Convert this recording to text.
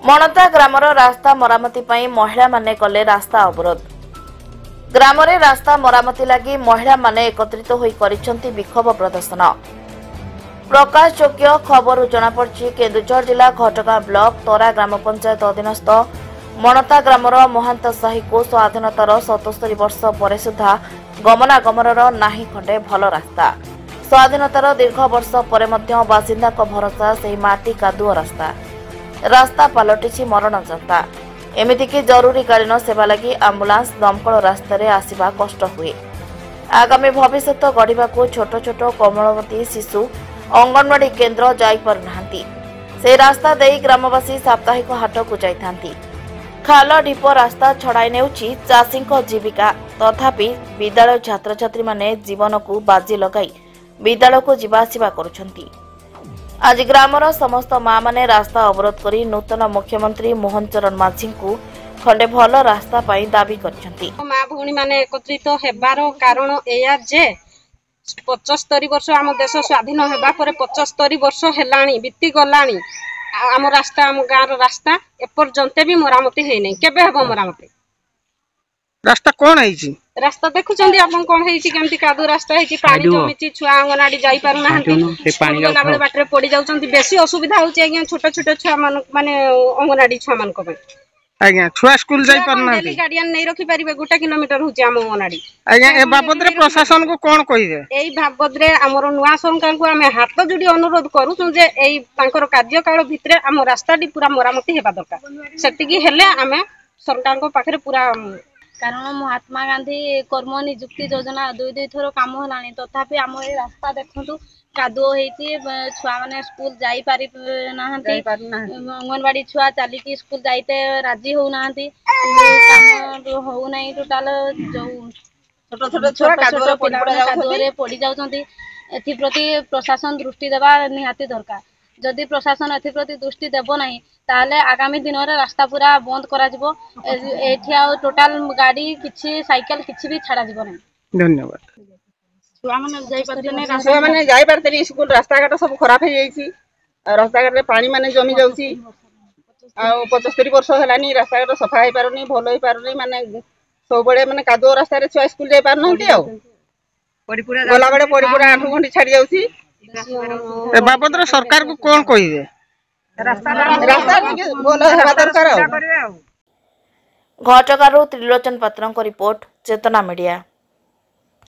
मणता grammar रास्ता मरामती पाई महिला माने कले रास्ता अवरोध। ग्राम रे रास्ता मरामती लगी महिला माने एकत्रित होई करिसंती विक्षोभ प्रदर्शन। प्रकाश योग्य खबर जनापड़ी केन्दुझर जिला घटगां ब्लॉक तोरा ग्राम पंचायत अधीनस्थ मणता ग्रामर महांत साही को स्वाधीनतार 77 वर्ष पर सुधा गमनागमनर नाही खंडे भल रास्ता। स्वाधीनतार दीर्घ वर्ष पर बासिंदा भरोसा से माटी कादुओ रास्ता पलटि मरण जनता। एमितिकी जरूरीकालीन सेवा लगी आंबुलांस दमकल रास्ता रे आसिबा कष्ट हुए। आगामी भविष्यत गढ़ा छोट छोट कोमलवती शिशु अंगनवाड़ी केन्द्र जाई पार नाहंती। से रास्ता देई ग्रामवासी साप्ताहिक हाट को जाइथांती। खाल ढीप रास्ता छड़ाई नेउची चाषी जीविका। तथापि विद्यालय छात्र छात्री माने जीवन को बाजी लगाई विद्यालय को जीवा आसिबा करुछंती। आज ग्रामर समस्त माँ माने रास्ता अवरोध करी नूतन मुख्यमंत्री मोहन चरण माझी को खंडे भल रास्ता पाई दाबी करछंती। माँ भौणी माने एकत्रित हेबार कारण एया जे 75 वर्ष आम देश स्वाधीन हेबा पर 75 वर्ष हेलाणी बीती गलाणी आम रास्ता आम गाँव रास्ता एपर्यंत भी मरामती है नहीं। केबे हेबो मरामती? रास्ता कौन है? रास्ता देखुचंदी आपन कोन हेची केमती कादू रास्ता हेची पानी जमिची छुआ अंगनाडी जाई पारु नाहंती। पानी गला बेले बाटरे पड़ी जाउचंती। बेसी असुविधा होची आज्ञा छोट छोट छुआ मान माने अंगनाडी छुआ मान को आज्ञा छुआ स्कूल जाई पारु नाहंती। गार्डियन नै रखि परिबे 1 किलोमीटर होची आम अंगनाडी। आज्ञा ए बाबद रे प्रशासन को कोन कहिबे? एई बाबद रे हमरो नुवा सरकार को हमें हाथ जोड़ी अनुरोध करू जे एई तांकर कार्यकाल भितरे आम रास्ताडी पूरा मरामती हेबा दरकार। सेटिकी हेले हमें सरकार को पाखरे पूरा कारण महात्मा गांधी कर्म निजुक्ति योजना 2 थर काम है तथापि आम रास्ता देखु कादुओ होती छुआ मैंने स्कूल जाई पारि नाहंती। अंगनवाड़ी छुआ चलिकी स्कूल जाइते राजी होना काम होना टोटाल जो छोट छोट कादुओ पड़ी जाउछंती। एथिप्रति प्रशासन दृष्टि देवा निहाती दरकार। जदि प्रशासन एथिप्रति दृष्टि देव नहीं ताले आगामी दिन में रास्ता पूरा बंद करा जिवो। एठी टोटाल गाड़ी किछि साइकिल किछि भी छाड़ा जिवो नहीं। धन्यवाद। छुआ माने जाई पारते स्कूल रास्ता घाट सब खराब हो जाइछि। रास्ता घाट रे पानी माने जमी जाउछि। आ 75 वर्ष हेलानी रास्ता घाट सफा हो पारुनी भलो हो पारुनी माने सब बळे माने कादो रास्ता रे छुआ स्कूल जाई पार नहंती। आ गला बळे पड़ी पूरा 8 घंटी छाड़ी जाउछि। ए बाबद रे सरकार को कोन कहिबे? रास्ता बोलो हेबा दरकार। घटगांरू त्रिलोचन पात्रଙ୍କ रिपोर्ट चेतना मीडिया।